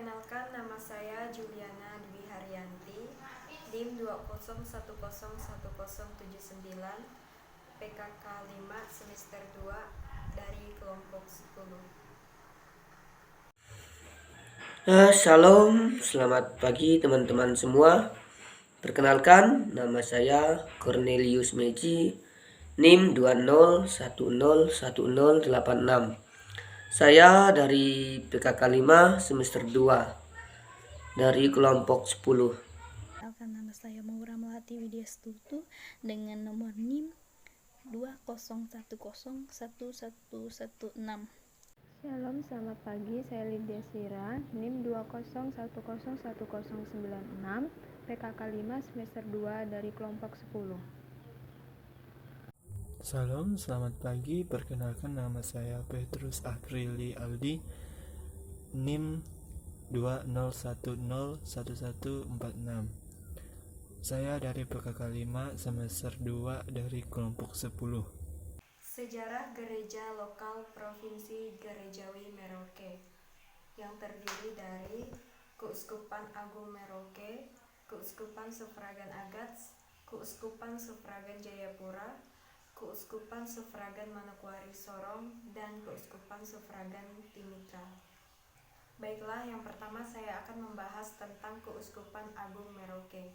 Perkenalkan, nama saya Juliana Dwi Haryanti, NIM 201010079, PKK 5 semester 2 dari kelompok 10. Shalom, selamat pagi teman-teman semua. Perkenalkan, nama saya Cornelius Meji, NIM 201010086. Saya dari PKK 5 semester 2 dari kelompok 10. Perkenalkan, nama saya Maura Melati Widyastutu dengan nomor NIM 201011116. Shalom, selamat pagi. Saya Lydia Sira, NIM 201101096, PKK 5 semester 2 dari kelompok 10. Salam, selamat pagi. Perkenalkan, nama saya Petrus Aprili Aldi, NIM 201011146. Saya dari PKK 5 semester 2 dari kelompok 10. Sejarah Gereja Lokal Provinsi Gerejawi Merauke yang terdiri dari Keuskupan Agung Merauke, Keuskupan Suffragan Agats, Keuskupan Suffragan Jayapura, Keuskupan Suffragan Manokwari Sorong, dan Keuskupan Suffragan Timika. Baiklah, yang pertama saya akan membahas tentang Keuskupan Agung Merauke.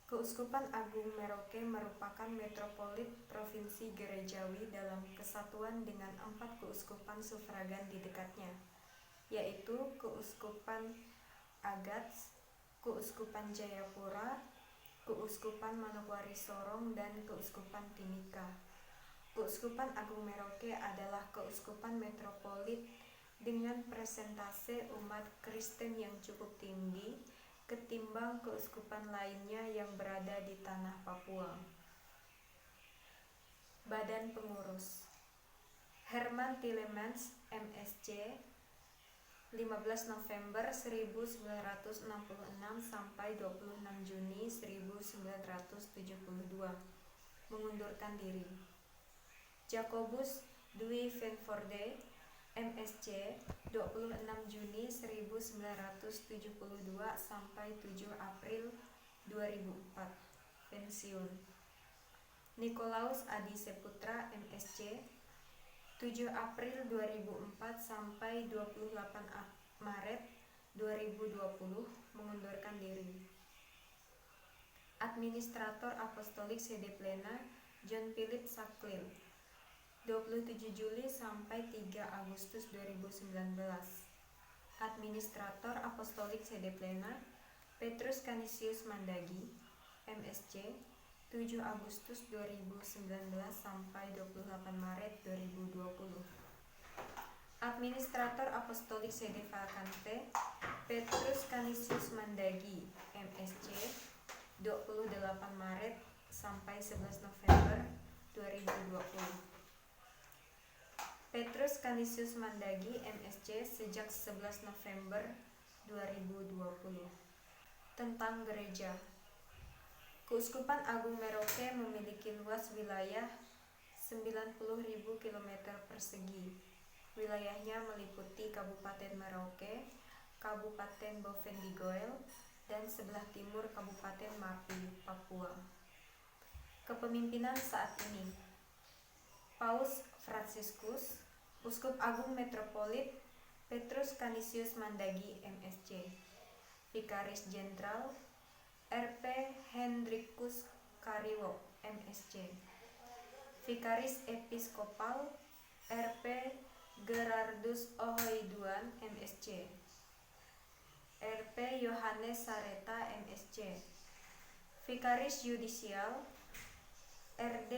Keuskupan Agung Merauke merupakan metropolit Provinsi Gerejawi dalam kesatuan dengan 4 keuskupan sufragan di dekatnya, yaitu Keuskupan Agats, Keuskupan Jayapura, Keuskupan Manokwari Sorong, dan Keuskupan Timika. Keuskupan Agung Merauke adalah keuskupan metropolit dengan presentase umat Kristen yang cukup tinggi ketimbang keuskupan lainnya yang berada di tanah Papua. Badan Pengurus: Herman Tillemans, MSc, 15 November 1966 sampai 26 Juni 1972, mengundurkan diri. Jacobus Dwi van Voorde, MSc, 26 Juni 1972 sampai 7 April 2004, pensiun. Nikolaus Adi Seputra, MSc, 7 April 2004 sampai 28 Maret 2020, mengundurkan diri. Administrator Apostolik Sede Plena, John Philip Saklil, 27 Juli sampai 3 Agustus 2019. Administrator Apostolik Sede Plena, Petrus Canisius Mandagi, MSc, 7 Agustus 2019 sampai 28 Maret 2020. Administrator Apostolik Sede Vacante, Petrus Canisius Mandagi, MSc, 28 Maret sampai 11 November 2020. Petrus Canisius Mandagi, MSc, sejak 11 November 2020. Tentang gereja. Keuskupan Agung Merauke memiliki luas wilayah 90.000 km persegi. Wilayahnya meliputi Kabupaten Merauke, Kabupaten Bovendigeuel, dan sebelah timur Kabupaten Mapi, Papua. Kepemimpinan saat ini: Paus Fransiskus, Uskup Agung Metropolit Petrus Canisius Mandagi, MSc. Vikaris Jenderal RP Hendrikus Kariwo, MSc. Vikaris Episkopal RP Gerardus Ohoiduan, MSc. RP Yohanes Sareta, MSc. Vikaris Yudisial RD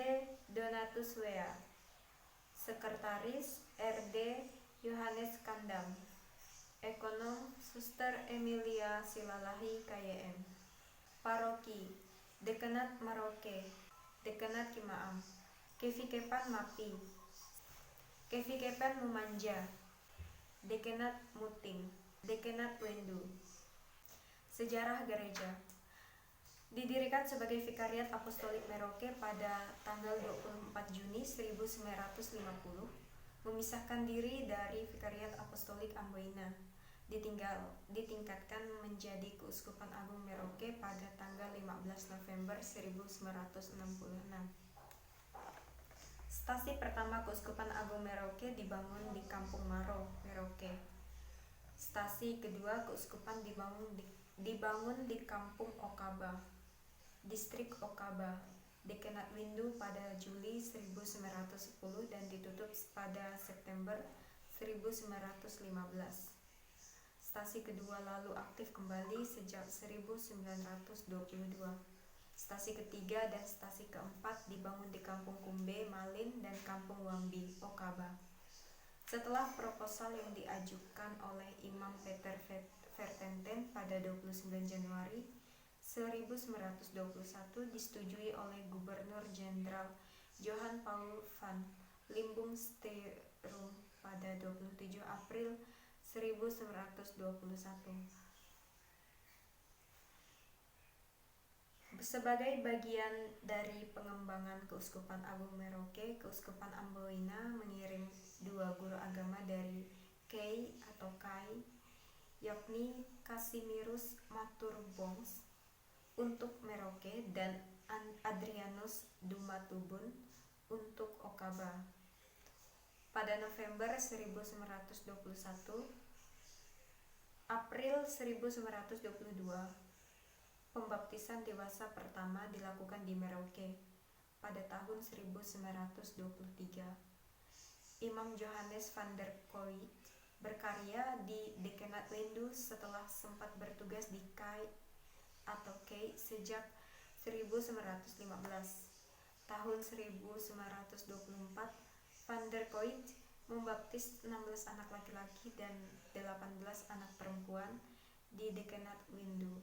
Donatus Wea. Sekretaris RD Yohanes Kandam. Ekonom Suster Emilia Silalahi, KYM. Paroki: Dekenat Merauke, Dekenat Kimaam, Kevikepan Mapi, Kevikepan Mumanja, Dekenat Muting, Dekenat Wendu. Sejarah gereja. Didirikan sebagai Vikariat Apostolik Merauke pada tanggal 24 Juni 1950, memisahkan diri dari Vikariat Apostolik Amboina. ditingkatkan menjadi Keuskupan Agung Merauke pada tanggal 15 November 1966. Stasi pertama Keuskupan Agung Merauke dibangun di Kampung Maro, Merauke. Stasi kedua Keuskupan dibangun di Kampung Okaba, Distrik Okaba, Dekenat Windu pada Juli 1910 dan ditutup pada September 1915. Stasi kedua lalu aktif kembali sejak 1922. Stasi ketiga dan stasi keempat dibangun di Kampung Kumbe, Malin, dan Kampung Wambi, Okaba. Setelah proposal yang diajukan oleh Imam Peter Vertenten pada 29 Januari 1921 disetujui oleh Gubernur Jenderal Johan Paul van Limbung-Sterum pada 27 April 1921. Sebagai bagian dari pengembangan Keuskupan Agung Merauke, Keuskupan Amboina mengirim 2 guru agama dari Kei atau Kai, yakni Casimirus Maturbongs untuk Merauke dan Adrianus Dumatubun untuk Okaba. Pada November 1921, April 1922, pembaptisan dewasa pertama dilakukan di Merauke. Pada tahun 1923, Imam Johannes van der Kooi berkarya di Dekenat Windu setelah sempat bertugas di Kai atau Kei sejak 1915. Tahun 1924, van der Kooi membaptis 16 anak laki-laki dan 18 anak perempuan di Dekenat Windu.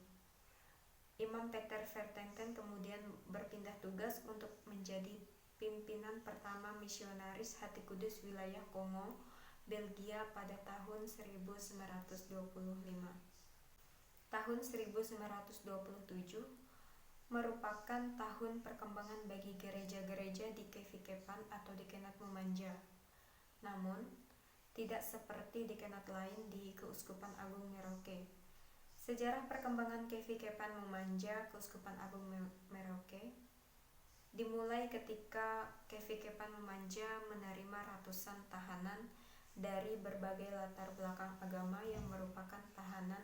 Imam Peter Vertenten kemudian berpindah tugas untuk menjadi pimpinan pertama misionaris Hati Kudus wilayah Kongo, Belgia pada tahun 1925. Tahun 1927 merupakan tahun perkembangan bagi gereja-gereja di Kevikepan atau Dekenat Memanja. Namun, tidak seperti Dekenat lain di Keuskupan Agung Merauke. Sejarah perkembangan Kevikepan Memanja Keuskupan Agung Merauke dimulai ketika Kevikepan Memanja menerima ratusan tahanan dari berbagai latar belakang agama yang merupakan tahanan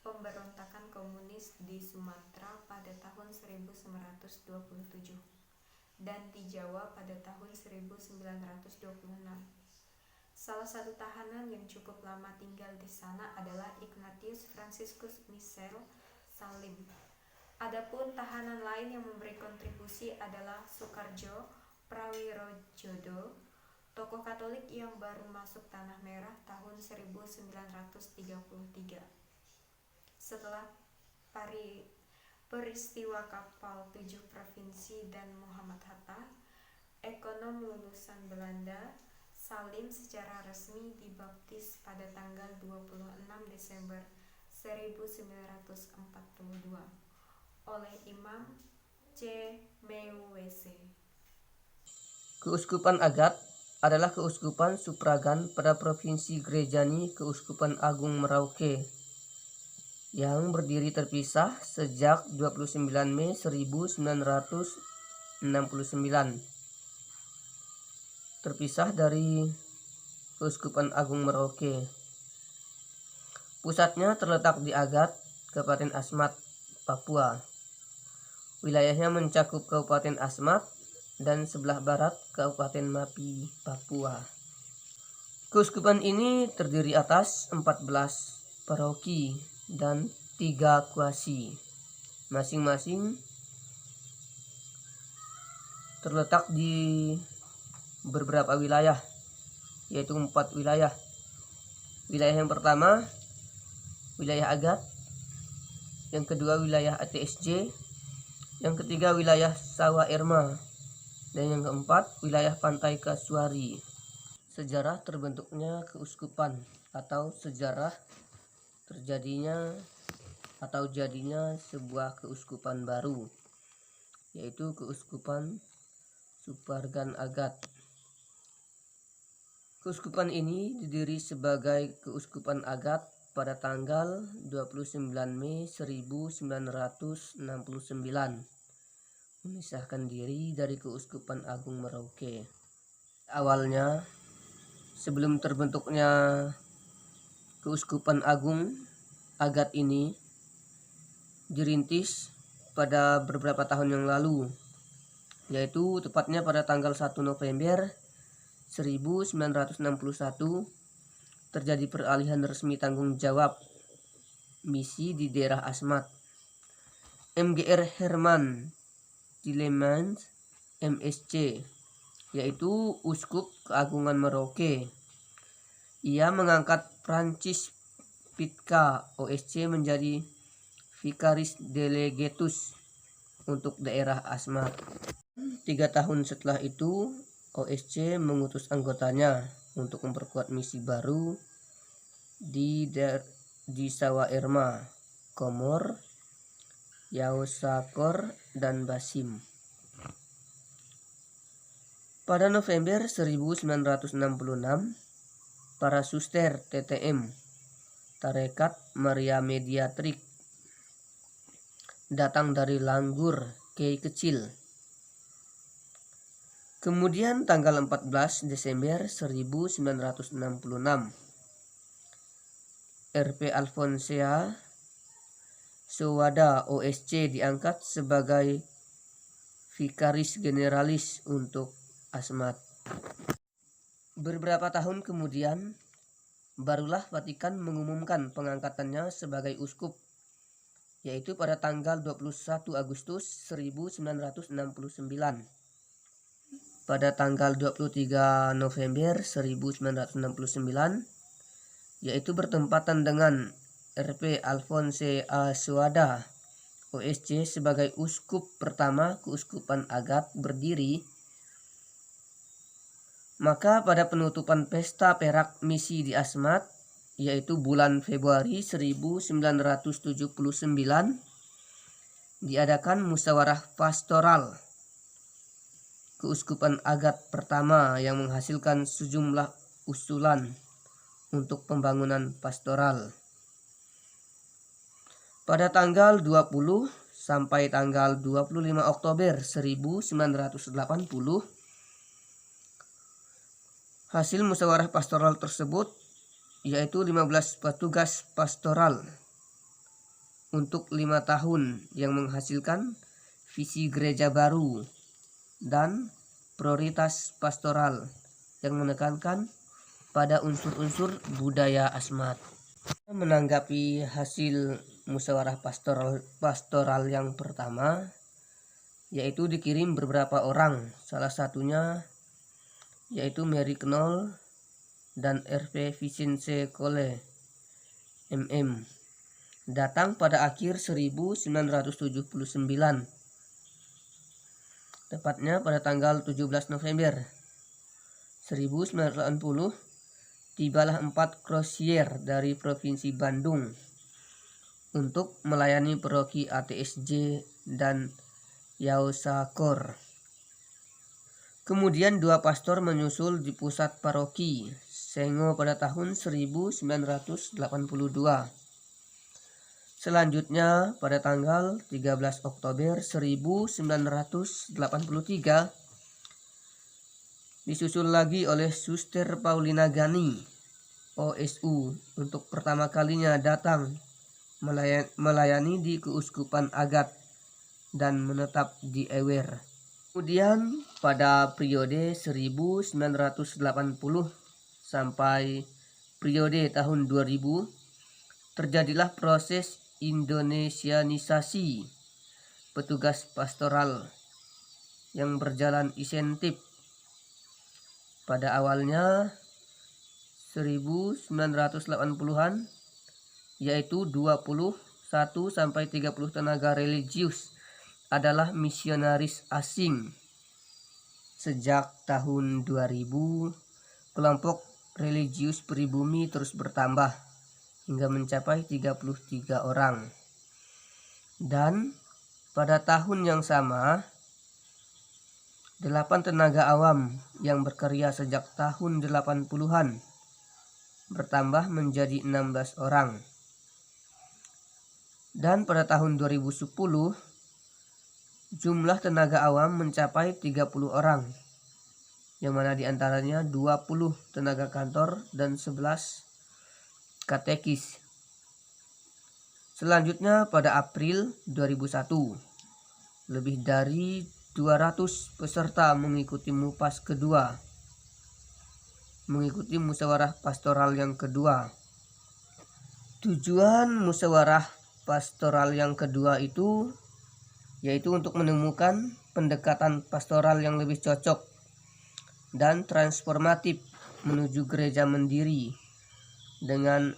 pemberontakan komunis di Sumatera pada tahun 1927 dan di Jawa pada tahun 1926. Salah satu tahanan yang cukup lama tinggal di sana adalah Ignatius Franciscus Michel Salim. Adapun tahanan lain yang memberi kontribusi adalah Soekarjo Prawirojodo, tokoh Katolik yang baru masuk Tanah Merah tahun 1933. Setelah peristiwa kapal 7 provinsi dan Muhammad Hatta, ekonom lulusan Belanda, Salim secara resmi dibaptis pada tanggal 26 Desember 1942 oleh Imam C. Mewese. Keuskupan Agat adalah keuskupan supragan pada Provinsi Grejani Keuskupan Agung Merauke yang berdiri terpisah sejak 29 Mei 1969. Terpisah dari Keuskupan Agung Merauke. Pusatnya terletak di Agat, Kabupaten Asmat, Papua. Wilayahnya mencakup Kabupaten Asmat dan sebelah barat Kabupaten Mapi, Papua. Keuskupan ini terdiri atas 14 paroki dan 3 kuasi. Masing-masing terletak di beberapa wilayah, yaitu 4 wilayah. Wilayah yang pertama wilayah Agat, yang kedua wilayah ATSJ, yang ketiga wilayah Sawah Erma, dan yang keempat wilayah Pantai Kasuari. Sejarah terbentuknya keuskupan atau sejarah terjadinya atau jadinya sebuah keuskupan baru, yaitu Keuskupan Supargan Agat. Keuskupan ini didiri sebagai Keuskupan Agat pada tanggal 29 Mei 1969 memisahkan diri dari Keuskupan Agung Merauke. Awalnya, sebelum terbentuknya Keuskupan Agung Agat ini dirintis pada beberapa tahun yang lalu, yaitu tepatnya pada tanggal 1 November 1961 terjadi peralihan resmi tanggung jawab misi di daerah Asmat. MGR Herman Tilemans MSc, yaitu Uskup Keagungan Merauke. Ia mengangkat Francis Pitka OSC menjadi Vicaris Delegatus untuk daerah Asmat. 3 tahun setelah itu, OSC mengutus anggotanya untuk memperkuat misi baru di Sawa Irma, Komor, Yausakor, dan Basim. Pada November 1966, para suster TTM Tarekat Maria Mediatrik datang dari Langgur, Kei Kecil. Kemudian tanggal 14 Desember 1966, RP Alfonsea Sowada OSC diangkat sebagai Vicaris Generalis untuk Asmat. Beberapa tahun kemudian, barulah Vatikan mengumumkan pengangkatannya sebagai uskup, yaitu pada tanggal 21 Agustus 1969. Pada tanggal 23 November 1969, yaitu bertempatan dengan RP Alphonse A. Suada OSC sebagai uskup pertama Keuskupan Agat berdiri, maka pada penutupan pesta perak misi di Asmat, yaitu bulan Februari 1979, diadakan musyawarah pastoral Keuskupan Agat pertama yang menghasilkan sejumlah usulan untuk pembangunan pastoral. Pada tanggal 20 sampai tanggal 25 Oktober 1980, hasil musyawarah pastoral tersebut yaitu 15 petugas pastoral untuk 5 tahun yang menghasilkan visi gereja baru dan prioritas pastoral yang menekankan pada unsur-unsur budaya Asmat. Menanggapi hasil musyawarah pastoral yang pertama, yaitu dikirim beberapa orang, salah satunya yaitu Mary Knoll dan RP Vicence Cole MM, datang pada akhir 1979, tepatnya pada tanggal 17 November 1980, tibalah 4 krosier dari Provinsi Bandung untuk melayani paroki ATSJ dan Yausakor. Kemudian 2 pastor menyusul di pusat paroki Sengo pada tahun 1982. Selanjutnya pada tanggal 13 Oktober 1983 disusul lagi oleh Suster Paulina Gani OSU untuk pertama kalinya datang melayani di Keuskupan Agat dan menetap di Ewer. Kemudian pada periode 1980 sampai periode tahun 2000 terjadilah proses Indonesianisasi petugas pastoral yang berjalan insentif. Pada awalnya 1980-an, yaitu 21 sampai 30 tenaga religius adalah misionaris asing. Sejak tahun 2000, kelompok religius pribumi terus bertambah hingga mencapai 33 orang. Dan pada tahun yang sama, 8 tenaga awam yang berkarya sejak tahun 80-an bertambah menjadi 16 orang. Dan pada tahun 2010, jumlah tenaga awam mencapai 30 orang, yang mana diantaranya 20 tenaga kantor dan 11 katekis. Selanjutnya pada April 2001, lebih dari 200 peserta mengikuti MUPAS kedua, mengikuti musyawarah pastoral yang kedua. Tujuan musyawarah pastoral yang kedua itu yaitu untuk menemukan pendekatan pastoral yang lebih cocok dan transformatif menuju gereja mandiri dengan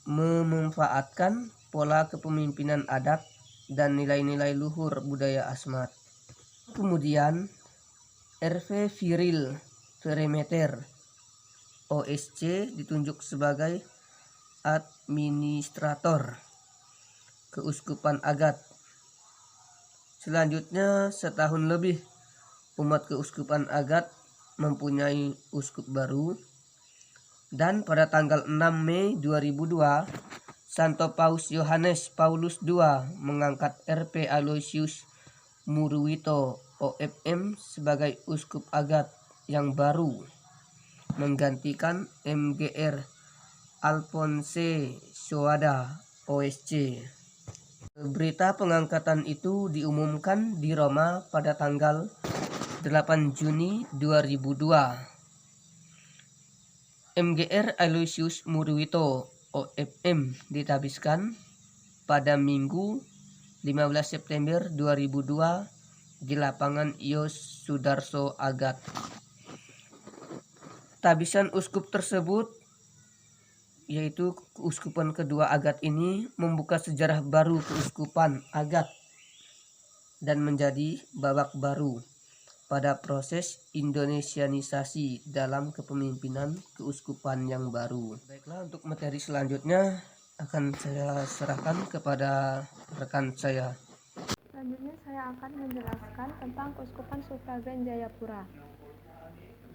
memanfaatkan pola kepemimpinan adat dan nilai-nilai luhur budaya Asmat. Kemudian RV Cyril Vermeter OSC ditunjuk sebagai administrator Keuskupan Agat. Selanjutnya, setahun lebih umat Keuskupan Agat mempunyai uskup baru, dan pada tanggal 6 Mei 2002 Santo Paus Yohanes Paulus II mengangkat RP Aloysius Murwito OFM sebagai uskup Agat yang baru, menggantikan MGR Alphonse Soada OSC. Berita pengangkatan itu diumumkan di Roma pada tanggal 8 Juni 2002. MGR Aloysius Murwito OFM ditabiskan pada Minggu 15 September 2002 di lapangan Yos Sudarso Agat. Tabisan uskup tersebut, yaitu keuskupan kedua Agat ini, membuka sejarah baru keuskupan Agat dan menjadi babak baru pada proses Indonesianisasi dalam kepemimpinan keuskupan yang baru. Baiklah, untuk materi selanjutnya akan saya serahkan kepada rekan saya. Selanjutnya saya akan menjelaskan tentang Keuskupan Suffragan Jayapura.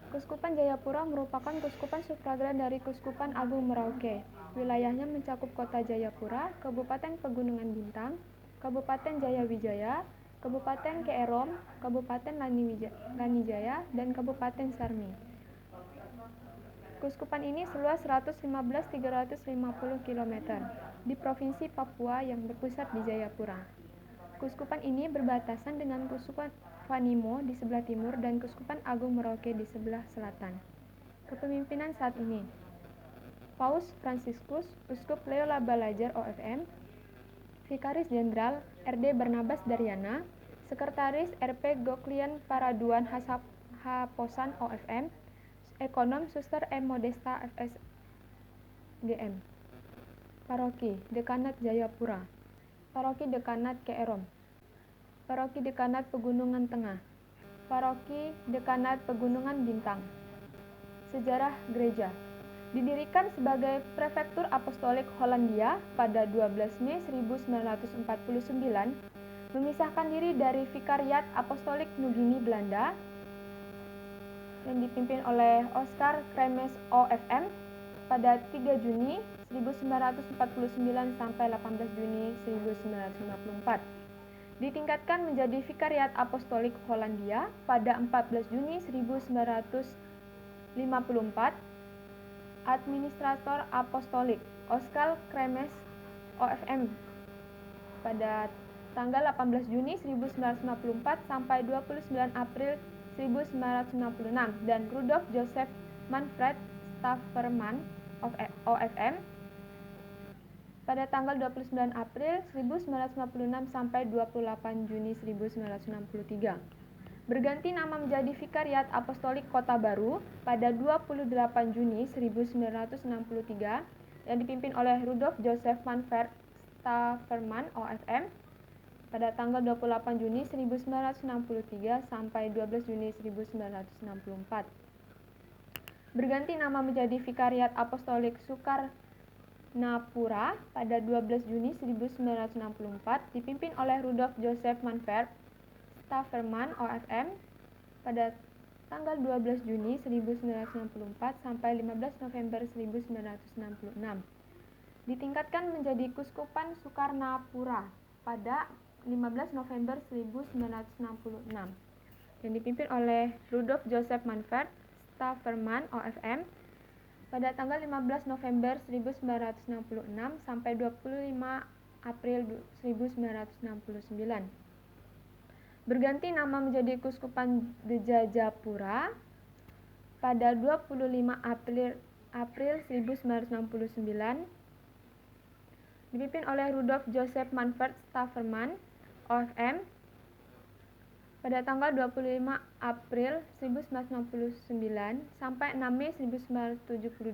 Keuskupan Jayapura merupakan keuskupan suffragan dari Keuskupan Agung Merauke. Wilayahnya mencakup Kota Jayapura, Kabupaten Pegunungan Bintang, Kabupaten Jayawijaya, Kabupaten Keerom, Kabupaten Lanijaya, dan Kabupaten Sarmi. Keuskupan ini seluas 115.350 km di Provinsi Papua yang berpusat di Jayapura. Keuskupan ini berbatasan dengan Keuskupan Vanimo di sebelah timur dan Keuskupan Agung Merauke di sebelah selatan. Kepemimpinan saat ini: Paus Fransiskus Uskup Leo Labalajar OFM, Vikaris Jenderal RD Barnabas Daryana, Sekretaris RP Goklian Paraduan Haposan OFM, Ekonom Suster M. Modesta FSGM. Paroki Dekanat Jayapura, Paroki Dekanat Keerom, Paroki Dekanat Pegunungan Tengah, Paroki Dekanat Pegunungan Bintang. Sejarah Gereja: didirikan sebagai Prefektur Apostolik Hollandia pada 12 Mei 1949, memisahkan diri dari Vikariat Apostolik Nugini Belanda yang dipimpin oleh Oscar Kremes OFM pada 3 Juni 1949 sampai 18 Juni 1954. Ditingkatkan menjadi Vikariat Apostolik Hollandia pada 14 Juni 1954. Administrator Apostolik Oscar Kremes OFM pada tanggal 18 Juni 1954 sampai 29 April 1966, dan Rudolf Joseph Manfred Staverman OFM pada tanggal 29 April 1956 sampai 28 Juni 1963. Berganti nama menjadi Vikariat Apostolik Kota Baru pada 28 Juni 1963 yang dipimpin oleh Rudolf Joseph Manfred Staverman OFM pada tanggal 28 Juni 1963 sampai 12 Juni 1964. Berganti nama menjadi Vikariat Apostolik Sukarnapura pada 12 Juni 1964 dipimpin oleh Rudolf Joseph Manfred Staverman OFM pada tanggal 12 Juni 1964 sampai 15 November 1966. Ditingkatkan menjadi Kuskupan Sukarnapura pada 15 November 1966 yang dipimpin oleh Rudolf Joseph Manfred Staverman OFM pada tanggal 15 November 1966 sampai 25 April 1969. Berganti nama menjadi Kuskupan Jayapura pada 25 April 1969 dipimpin oleh Rudolf Joseph Manfred Staverman OFM pada tanggal 25 April 1969 sampai 6 Mei 1972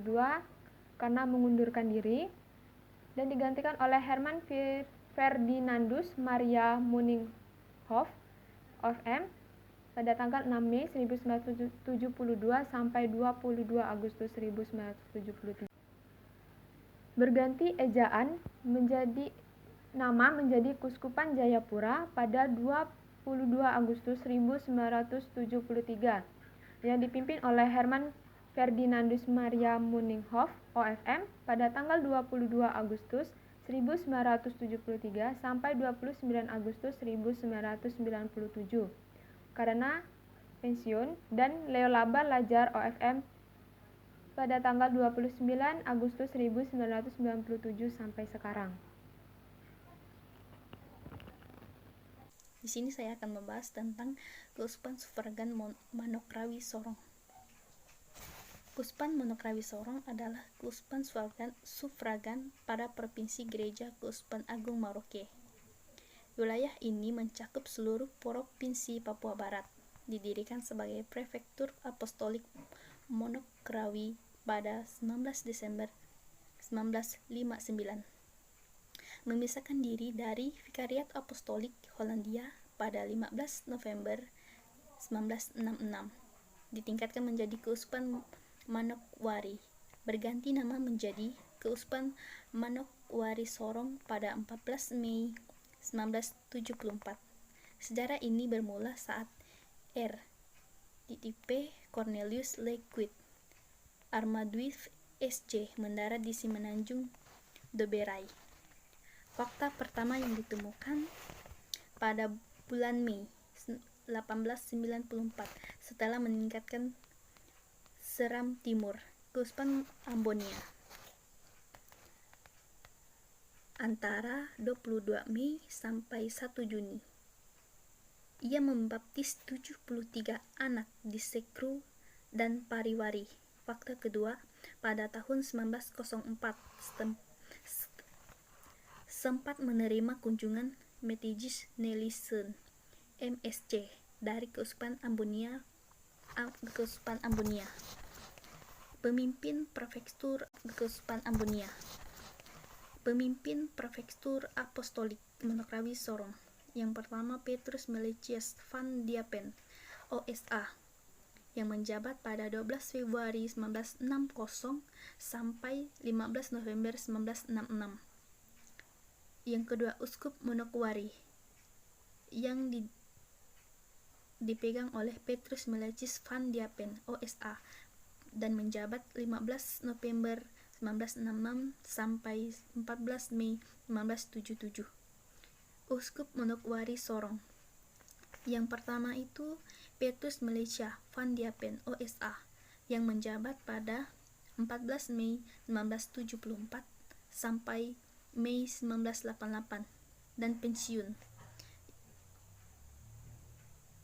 karena mengundurkan diri dan digantikan oleh Hermann Ferdinandus Maria Muninghoff OFM pada tanggal 6 Mei 1972 sampai 22 Agustus 1973. Berganti ejaan menjadi nama menjadi Kuskupan Jayapura pada 22 Agustus 1973 yang dipimpin oleh Hermann Ferdinandus Maria Muninghoff OFM pada tanggal 22 Agustus 1973 sampai 29 Agustus 1997 karena pensiun, dan Leolaba Lajar OFM pada tanggal 29 Agustus 1997 sampai sekarang. Di sini saya akan membahas tentang Keuskupan Suffragan Manokwari Sorong. Keuskupan Manokwari Sorong adalah keuskupan sufragan pada Provinsi Gereja Keuskupan Agung Merauke. Wilayah ini mencakup seluruh Provinsi Papua Barat. Didirikan sebagai Prefektur Apostolik Manokwari pada 19 Desember 1959. Memisahkan diri dari Vikariat Apostolik Hollandia pada 15 November 1966. Ditingkatkan menjadi Keuskupan Manokwari. Berganti nama menjadi Keuskupan Manokwari Sorong pada 14 Mei 1974. Sejarah ini bermula saat R.P. Cornelius Lequit Armadwif SC mendarat di Semenanjung Doberai. Fakta pertama yang ditemukan pada bulan Mei 1894 setelah meningkatkan Seram Timur, Keuskupan Ambonia. Antara 22 Mei sampai 1 Juni. Ia membaptis 73 anak di Sekru dan Pariwari. Fakta kedua, pada tahun 1904 sempat menerima kunjungan Methodist Nelson MSc dari Keuskupan Ambonia. Pemimpin Prefektur Keuskupan Ambonia. Pemimpin Prefektur Apostolik Manokwari Sorong. Yang pertama Petrus Melchias van Diepen, OSA, yang menjabat pada 12 Februari 1960 sampai 15 November 1966. Yang kedua Uskup Manokwari, yang dipegang oleh Petrus Melchias van Diepen, OSA, dan menjabat 15 November 1966 sampai 14 Mei 1977. Uskup Manokwari Sorong. Yang pertama itu Petrus Melchias van Diepen, OSA, yang menjabat pada 14 Mei 1974 sampai Mei 1988 dan pensiun.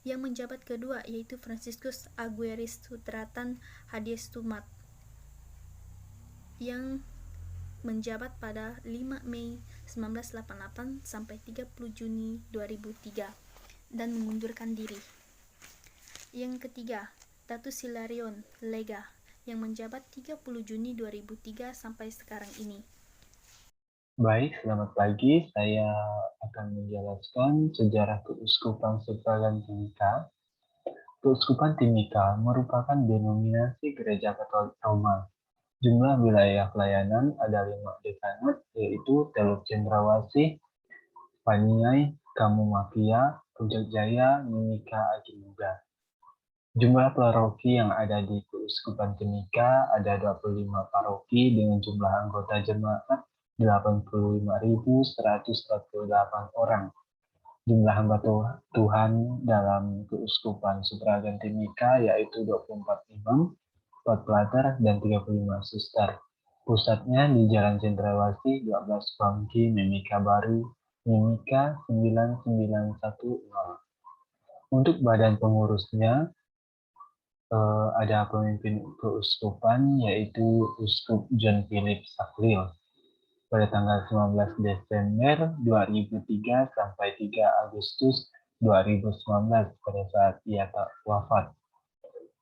Yang menjabat kedua yaitu Franciscus Aguirre Sutratan Hadiestumat, yang menjabat pada 5 Mei 1988 sampai 30 Juni 2003 dan mengundurkan diri. Yang ketiga, Datus Hilarion Lega, yang menjabat 30 Juni 2003 sampai sekarang ini. Baik, selamat pagi. Saya akan menjelaskan sejarah Keuskupan Suffragan Timika. Keuskupan Timika merupakan denominasi Gereja Katolik Roma. Jumlah wilayah pelayanan ada 5 dekanat, yaitu Teluk Cendrawasih, Paniai, Kamu Mafia, Puncak Jaya, Mimika, Ajimuga. Jumlah paroki yang ada di Keuskupan Timika ada 25 paroki dengan jumlah anggota jemaat 85.148 orang. Jumlah hamba Tuhan dalam Keuskupan Supragan Timika yaitu 24 imam, 4 pelatar, dan 35 suster. Pusatnya di Jalan Cendrawasih 12 Bangki, Mimika Baru, Mimika 9910. Untuk badan pengurusnya ada pemimpin keuskupan yaitu Uskup John Philip Saklil pada tanggal 19 Desember 2003 sampai 3 Agustus 2019 pada saat ia wafat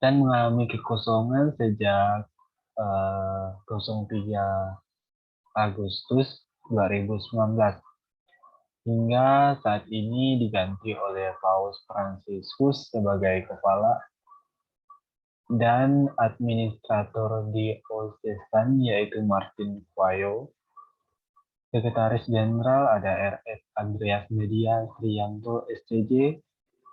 dan mengalami kekosongan sejak 03 Agustus 2019 hingga saat ini diganti oleh Paus Fransiskus sebagai kepala dan administrator diocesan yaitu Martin Quayo. Sekretaris Jenderal ada RS Andreas Media Trianto STJ.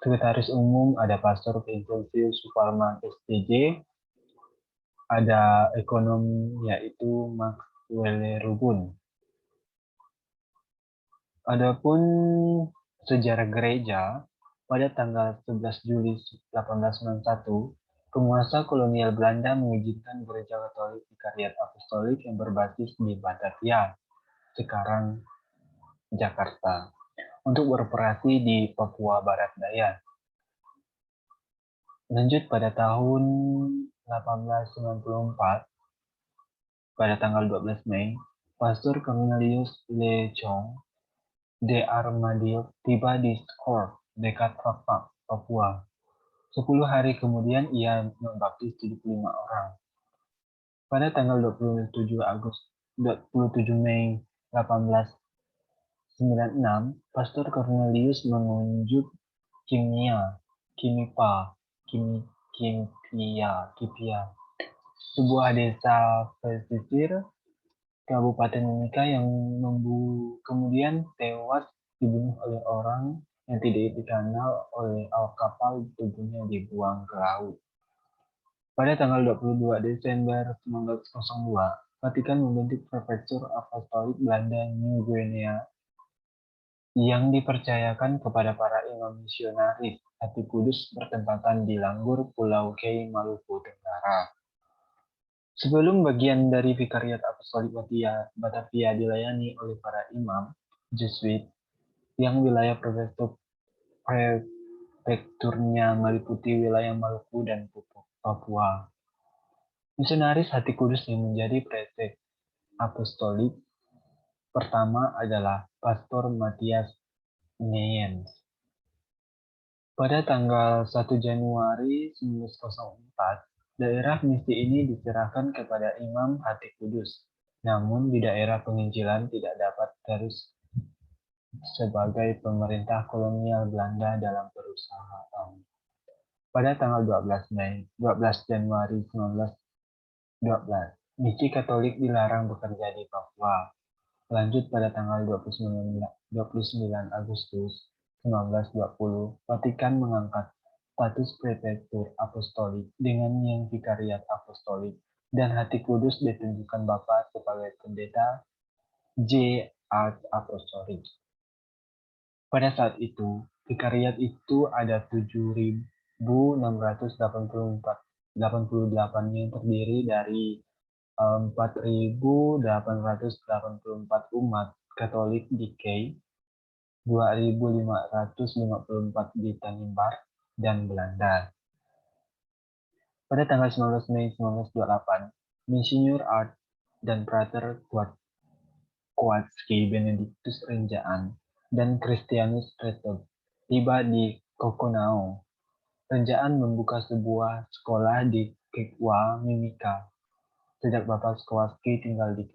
Sekretaris Umum ada Pastor Vincentius Suparman STJ. Ada ekonom yaitu Maxwell Rubun. Adapun sejarah gereja, pada tanggal 11 Juli 1891, penguasa kolonial Belanda mengizinkan gereja Katolik Vikariat Apostolik yang berbasis di Batavia, sekarang Jakarta, untuk beroperasi di Papua Barat Daya. Lanjut pada tahun 1894, pada tanggal 12 Mei, Pastor Cornelius Lechong de Armadillo tiba di Skor, dekat Fapak, Papua. 10 hari kemudian ia membaptis 75 orang. Pada tanggal 27 Mei 1896, Pastor Cornelius mengunjung Kipia, sebuah desa pesisir Kabupaten Mimika yang kemudian tewas dibunuh oleh orang yang tidak dikenal oleh awak kapal, tubuhnya dibuang ke laut. Pada tanggal 22 Desember 1902, Vatikan membentuk Prefektur Apostolik Belanda New Guinea yang dipercayakan kepada para imam misionaris. Hati Kudus bertempatan di Langgur, Pulau Kei, Maluku Tenggara. Sebelum bagian dari Vikariat Apostolik Batavia dilayani oleh para imam Jesuit yang wilayah prefekturnya meliputi wilayah Maluku dan Papua. Misionaris Hati Kudus yang menjadi prefek apostolik pertama adalah Pastor Matias Neyens. Pada tanggal 1 Januari 1904, daerah misi ini diserahkan kepada Imam Hati Kudus, namun di daerah penginjilan tidak dapat terus sebagai pemerintah kolonial Belanda dalam perusahaan. Pada tanggal 12 Januari 1912, misi Katolik dilarang bekerja di Papua. Lanjut pada tanggal 29 Agustus 1920, Vatikan mengangkat status prefektur apostolik dengan yang vikariat apostolik dan Hati Kudus ditunjukkan Bapa sebagai pendeta J. Art Apostolik. Pada saat itu, vikariat itu ada 7.688 yang terdiri dari 4.884 umat Katolik di Kei, 2.554 di Tanimbar, dan Belanda. Pada tanggal 19 Mei 1928, Monsinyur Art dan Frater Kowalski Benedictus Renjaan dan Christianus Retov tiba di Kokonau. Renjaan membuka sebuah sekolah di Kekwa, Mimika. Sejak Bapak Kowalski tinggal di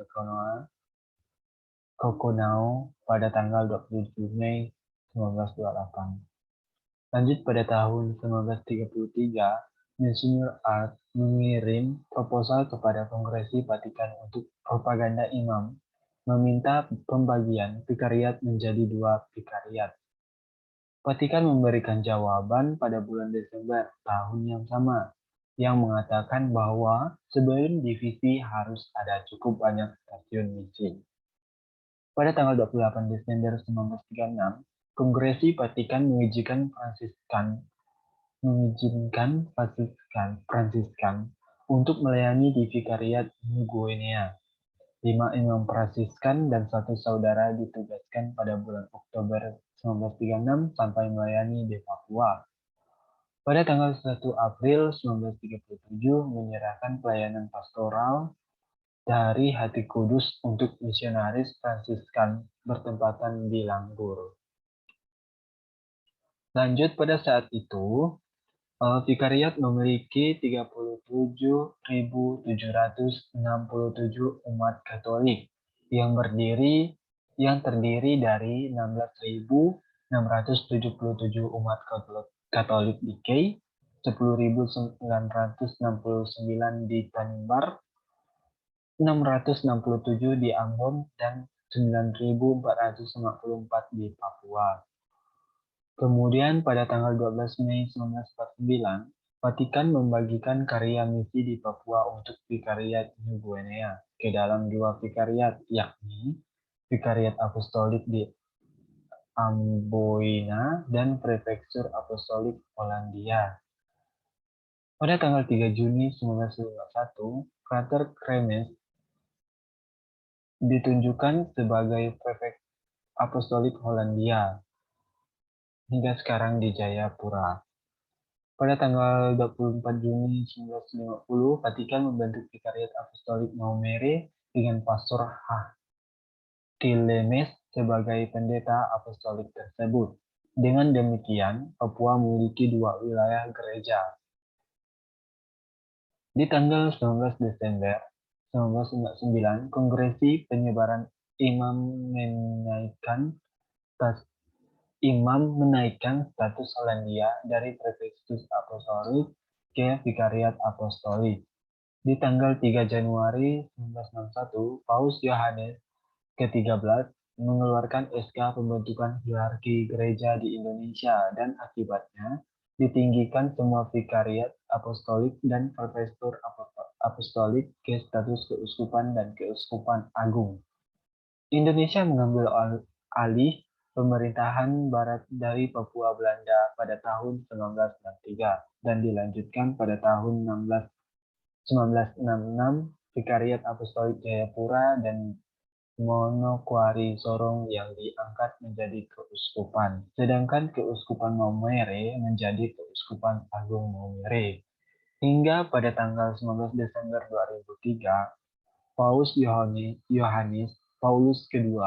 Kokonau pada tanggal 27 Mei 1928. Lanjut pada tahun 1933, Monsinyur Art mengirim proposal kepada Kongresi Vatikan untuk propaganda imam, meminta pembagian vikariat menjadi 2 vikariat. Vatikan memberikan jawaban pada bulan Desember tahun yang sama, yang mengatakan bahwa sebelum divisi harus ada cukup banyak stasiun misi. Pada tanggal 28 Desember 1936, Kongresi Vatikan mengizinkan Fransiskan untuk melayani di Vikariat New Guinea. 5 imam Fransiskan dan 1 saudara ditugaskan pada bulan Oktober 1936 sampai melayani di Papua. Pada tanggal 1 April 1937 menyerahkan pelayanan pastoral dari Hati Kudus untuk misionaris Fransiskan bertempatan di Langgur. Lanjut pada saat itu, Vikariat memiliki 37.767 umat Katolik yang terdiri dari 16.677 umat Katolik di Kei, 10.969 di Tanimbar, 667 di Ambon, dan 9.454 di Papua. Kemudian pada tanggal 12 Mei 1949, Vatikan membagikan karya misi di Papua untuk Vikariat New Guinea ke dalam 2 vikariat, yakni Vikariat Apostolik di Amboina dan Prefektur Apostolik Polandia. Pada tanggal 3 Juni 1951, Frater Kremes ditunjukkan sebagai Prefek Apostolik Hollandia hingga sekarang di Jayapura. Pada tanggal 24 Juni 1950, Vatikan membentuk Vikariat Apostolik Maumere dengan Pastor Tilemes sebagai pendeta apostolik tersebut. Dengan demikian, Papua memiliki 2 wilayah gereja. Di tanggal 19 Desember 1999, Kongresi Penyebaran menaikkan status Hollandia dari Prefektur Apostolik ke Vikariat Apostolik. Di tanggal 3 Januari 1961, Paus Yohanes ke-13 mengeluarkan SK pembentukan hierarki gereja di Indonesia dan akibatnya ditinggikan semua vikariat apostolik dan prefektur apostolik ke status keuskupan dan keuskupan agung. Indonesia mengambil alih pemerintahan barat dari Papua Belanda pada tahun 1963 dan dilanjutkan pada tahun 1966 Vikariat Apostolik Jayapura dan Manokwari Sorong yang diangkat menjadi keuskupan, sedangkan Keuskupan Maumere menjadi Keuskupan Agung Maumere. Hingga pada tanggal 19 Desember 2003, Paus Yohanes Paulus II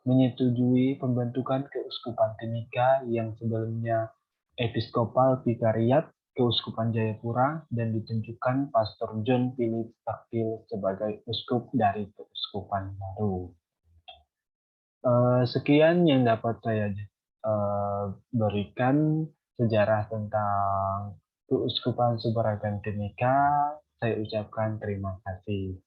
menyetujui pembentukan Keuskupan Timika yang sebelumnya Episkopal Vikariat Keuskupan Jayapura dan ditunjukkan Pastor John Philip Taktil sebagai uskup dari keuskupan baru. Sekian yang dapat saya berikan sejarah tentang Keuskupan Sumeragan Timika. Saya ucapkan terima kasih.